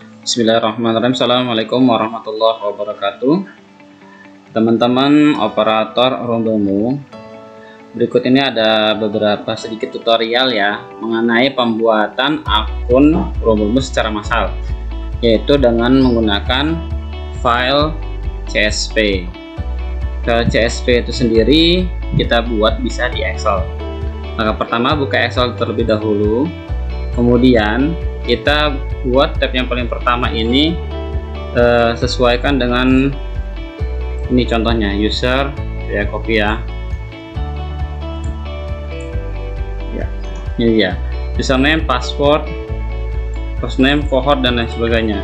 Bismillahirrahmanirrahim. Assalamualaikum warahmatullahi wabarakatuh. Teman-teman operator Rombomu, berikut ini ada beberapa sedikit tutorial ya mengenai pembuatan akun Rombomu secara massal, yaitu dengan menggunakan file CSV. File CSV itu sendiri kita buat bisa di Excel. Maka pertama buka Excel terlebih dahulu, kemudian kita buat tab yang paling pertama ini, sesuaikan dengan ini contohnya user ya, copy ya, ini dia username, password, first name, cohort dan lain sebagainya.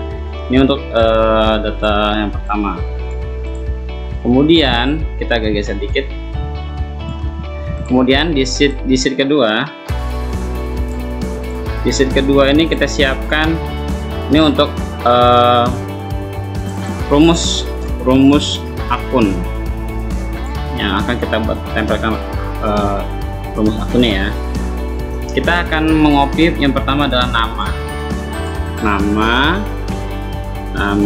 Ini untuk data yang pertama. Kemudian kita agak geser dikit, kemudian di sheet kedua ini kita siapkan ini untuk rumus akun yang akan kita tempelkan rumus akunnya ya. Kita akan mengcopy yang pertama adalah nama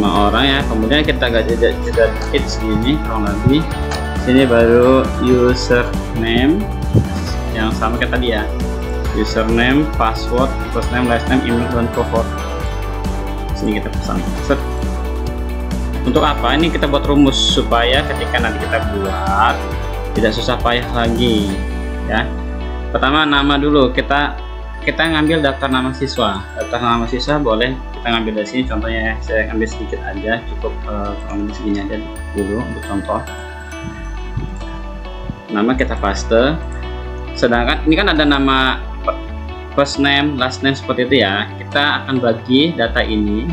orang ya, kemudian kita agak jeda dikit segini kurang lebih. Sini baru username yang sama kayak tadi ya, username, password, first name, last name, email, dan cohort. Sini kita pesan. Set. Untuk apa? Ini kita buat rumus supaya ketika nanti kita buat tidak susah payah lagi ya. Pertama nama dulu, kita ngambil daftar nama siswa. Daftar nama siswa boleh kita ngambil dari sini contohnya ya. Saya ambil sedikit aja, cukup kurang lebih segini aja dulu untuk contoh. Nama kita paste. Sedangkan ini kan ada nama first name, last name seperti itu ya. Kita akan bagi data ini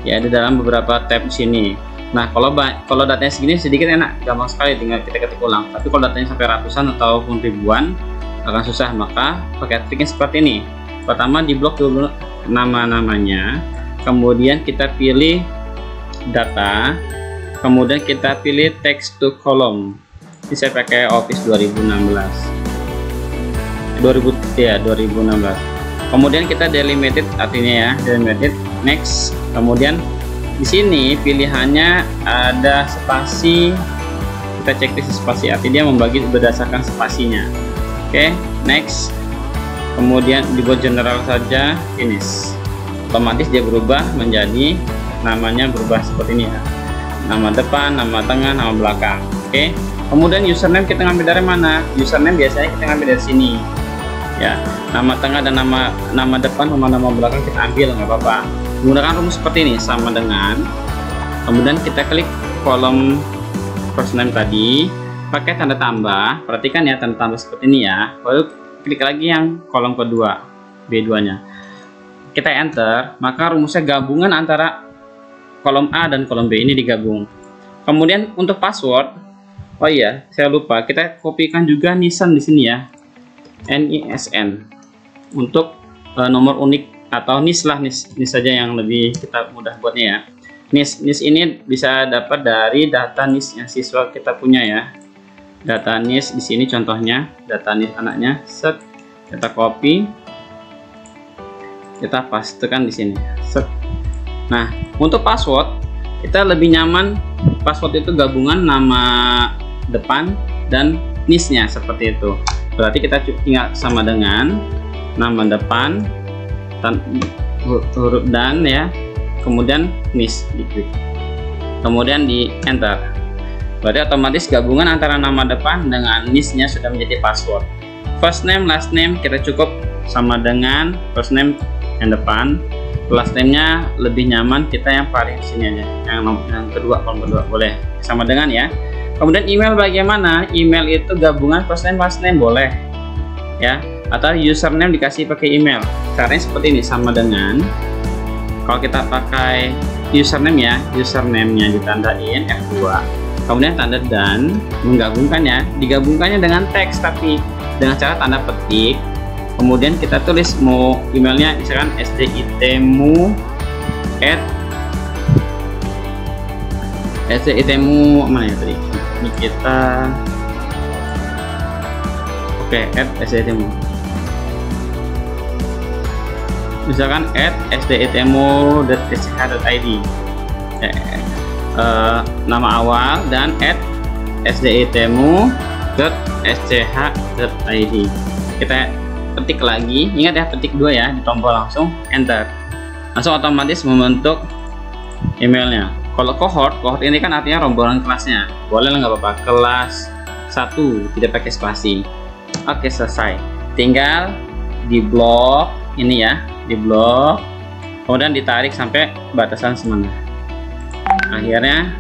ya di dalam beberapa tab di sini. Nah, kalau datanya segini sedikit enak, gampang sekali, tinggal kita ketik ulang. Tapi kalau datanya sampai ratusan ataupun ribuan akan susah, maka pakai triknya seperti ini. Pertama di blok dulu nama-namanya, kemudian kita pilih data, kemudian kita pilih text to column. Ini saya pakai Office 2016. Kemudian kita delimited, artinya ya delimited, next. Kemudian di sini pilihannya ada spasi, kita cek di spasi, artinya dia membagi berdasarkan spasinya. Oke, next. Kemudian dibuat general saja, finish. Otomatis dia berubah menjadi namanya, berubah seperti ini ya, nama depan, nama tengah, nama belakang. Oke, kemudian username kita ngambil dari mana? Username biasanya kita ngambil dari sini ya, nama tengah dan nama depan sama nama belakang kita ambil, nggak apa-apa. Menggunakan rumus seperti ini, sama dengan, kemudian kita klik kolom first name tadi pakai tanda tambah. Perhatikan ya, tanda tambah seperti ini ya. Lalu klik lagi yang kolom kedua, B2 nya, kita enter, maka rumusnya gabungan antara kolom A dan kolom B ini digabung. Kemudian untuk password, oh iya saya lupa, kita kopikan juga nisan di sini ya, NISN untuk nomor unik atau NIS lah, NIS saja yang lebih kita mudah buatnya ya. NIS ini bisa dapat dari data NIS yang siswa kita punya ya. Data NIS di sini contohnya, data NIS anaknya, set, kita copy, kita pastekan di sini, set. Nah, untuk password kita lebih nyaman password itu gabungan nama depan dan NIS-nya seperti itu. Berarti kita tinggal sama dengan nama depan, huruf dan ya, kemudian NIS diklik, kemudian di enter. Berarti otomatis gabungan antara nama depan dengan NIS-nya sudah menjadi password. First name, last name kita cukup sama dengan first name yang depan, last name-nya lebih nyaman kita yang paling sini aja, yang kedua, kolom kedua boleh sama dengan ya. Kemudian email bagaimana? Email itu gabungan first name, last name boleh ya, atau username dikasih pakai email. Caranya seperti ini, sama dengan kalau kita pakai username ya, username-nya ditandain F2, kemudian tanda dan menggabungkan ya, digabungkannya dengan teks tapi dengan cara tanda petik. Kemudian kita tulis mau emailnya misalkan sditmu mana ya tadi, ini kita sditmu misalkan @sdetemu.sch.id, nama awal, dan @sdetemu.sch.id. Kita ketik lagi, ingat ya, ketik 2 ya, di tombol langsung enter, langsung otomatis membentuk emailnya. Kalau cohort ini kan artinya rombongan kelasnya, boleh nggak apa-apa, kelas 1 tidak pakai spasi. Oke, selesai, tinggal di blok ini ya, di blok, kemudian ditarik sampai batasan semana. Akhirnya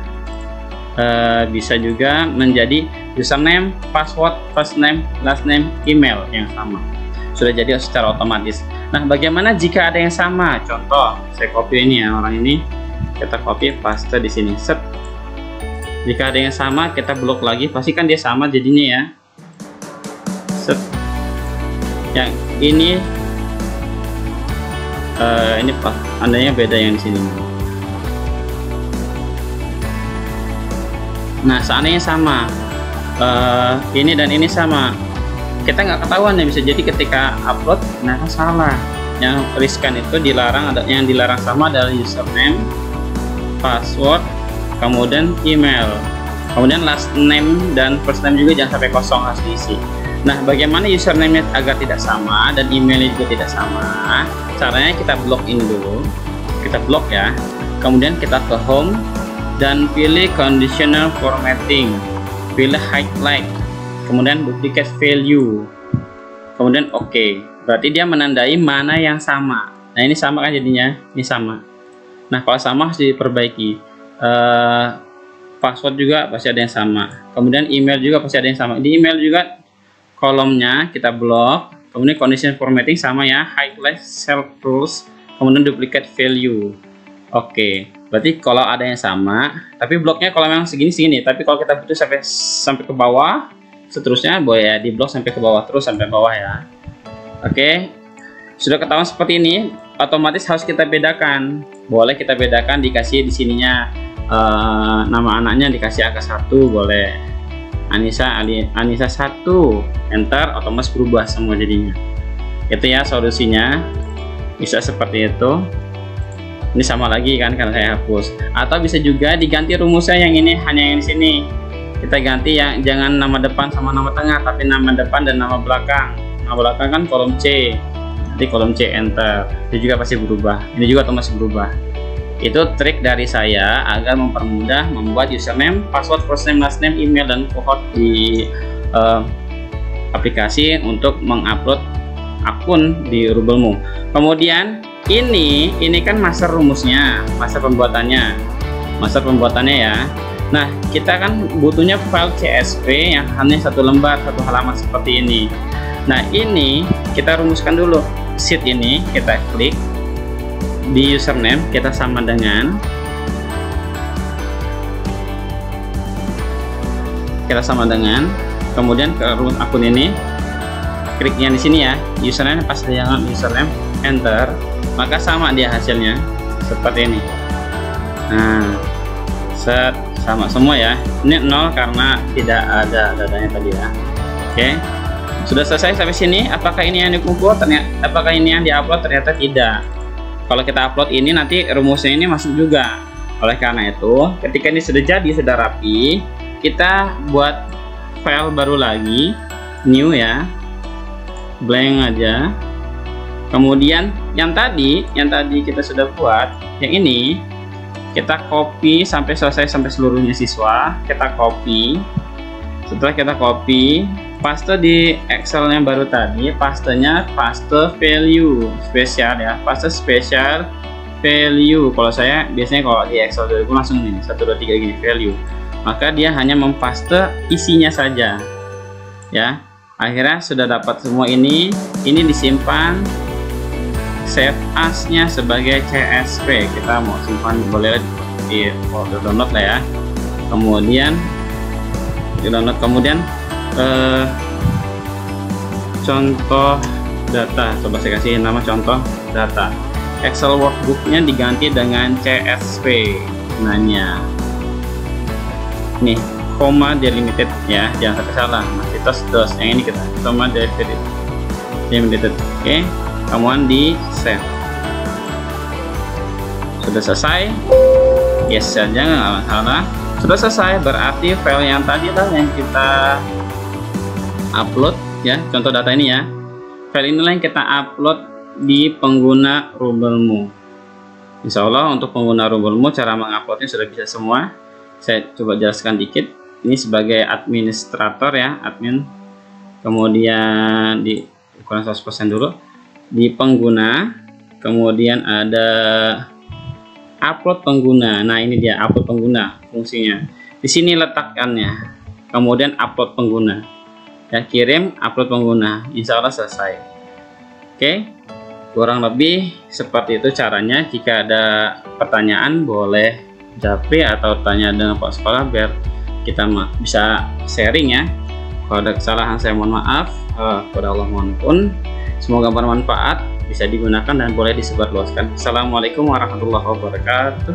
bisa juga menjadi username, password, first name, last name, email yang sama, sudah jadi secara otomatis. Nah, bagaimana jika ada yang sama? Contoh, saya copy ini ya, orang ini kita copy paste di sini, set. Jika ada yang sama, kita blok lagi, pastikan dia sama jadinya ya, set. Yang ini andanya beda yang di sini. Nah, seandainya sama, ini dan ini sama, kita nggak ketahuan ya, bisa jadi ketika upload ternyata salah. Yang riskan itu dilarang, yang dilarang sama adalah username, password, kemudian email, kemudian last name dan first name juga jangan sampai kosong, harus diisi. Nah, bagaimana username agar tidak sama dan emailnya juga tidak sama? Caranya kita blok ini dulu, kita blok ya, kemudian kita ke home dan pilih conditional formatting, pilih highlight, kemudian duplicate value, kemudian oke. Berarti dia menandai mana yang sama. Nah, ini sama kan jadinya, ini sama. Nah, kalau sama harus diperbaiki. Password juga pasti ada yang sama, kemudian email juga pasti ada yang sama. Di email juga kolomnya kita blok, kemudian conditional formatting sama ya, highlight, cell rules, kemudian duplicate value. Oke, berarti kalau ada yang sama, tapi bloknya kalau memang segini, tapi kalau kita butuh sampai ke bawah, seterusnya boleh ya di blok sampai ke bawah, terus sampai bawah ya. Oke, sudah ketahuan seperti ini, otomatis harus kita bedakan. Boleh kita bedakan, dikasih di sininya nama anaknya dikasih angka 1, boleh. Anissa 1, enter, otomatis berubah semua jadinya. Itu ya solusinya, bisa seperti itu. Ini sama lagi kan karena saya hapus. Atau bisa juga diganti rumusnya, yang ini hanya yang di sini. Kita ganti ya, jangan nama depan sama nama tengah, tapi nama depan dan nama belakang. Nama belakang kan kolom C. Nanti kolom C enter. Itu juga pasti berubah. Ini juga otomatis berubah. Itu trik dari saya agar mempermudah membuat username, password, first name, last name, email, dan cohort di aplikasi untuk mengupload akun di Rubelmu. Kemudian ini kan master rumusnya, master pembuatannya ya. Nah, kita kan butuhnya file CSV yang hanya 1 lembar, 1 halaman seperti ini. Nah, ini kita rumuskan dulu. Sheet ini kita klik di username, kita sama dengan kemudian ke rumus akun ini, kliknya di sini ya, username, pas dengan username, enter, maka sama dia hasilnya seperti ini. Nah, set, sama semua ya. Ini 0 karena tidak ada dadanya tadi ya. Oke, sudah selesai sampai sini. Apakah ini yang dikumpul? Apakah ini yang diupload? Ternyata tidak. Kalau kita upload ini, nanti rumusnya ini masuk juga. Oleh karena itu, ketika ini sudah jadi, sudah rapi, kita buat file baru lagi, new ya, blank aja. Kemudian yang tadi kita sudah buat, yang ini kita copy sampai selesai, sampai seluruhnya siswa. Kita copy. Setelah kita copy, paste di Excel yang baru tadi, pastenya paste value spesial ya, paste spesial value. Kalau saya biasanya kalau di Excel 2000 langsung ini 1 2 3 gini value, maka dia hanya mempaste isinya saja ya. Akhirnya sudah dapat semua ini disimpan, save as-nya sebagai CSV. Kita mau simpan boleh di folder download lah ya. Kemudian di download, kemudian contoh data, coba saya kasih nama contoh data. Excel workbooknya diganti dengan CSV namanya. Nih, koma delimited ya, jangan sampai salah, masih tos yang ini kita koma delimited. Oke, kemudian di save. Sudah selesai, yes saja, nggak masalah. Sudah selesai, berarti file yang tadi lah yang kita upload ya, contoh data ini ya, file inilah yang kita upload di pengguna Rubelmu. Insya Allah untuk pengguna Rubelmu cara menguploadnya sudah bisa semua. Saya coba jelaskan dikit. Ini sebagai administrator ya, admin. Kemudian di ukuran 100% dulu di pengguna, kemudian ada upload pengguna. Nah, ini dia upload pengguna fungsinya. Di sini letakkannya. Kemudian upload pengguna. Ya, kirim upload pengguna. Insya Allah selesai. Oke, kurang lebih seperti itu caranya. Jika ada pertanyaan boleh japri atau tanya dengan Pak Sekolah biar kita bisa sharing ya. Kalau ada kesalahan saya mohon maaf. Kepada Allah mohon ampun. Semoga bermanfaat, bisa digunakan dan boleh disebarluaskan. Assalamualaikum warahmatullahi wabarakatuh.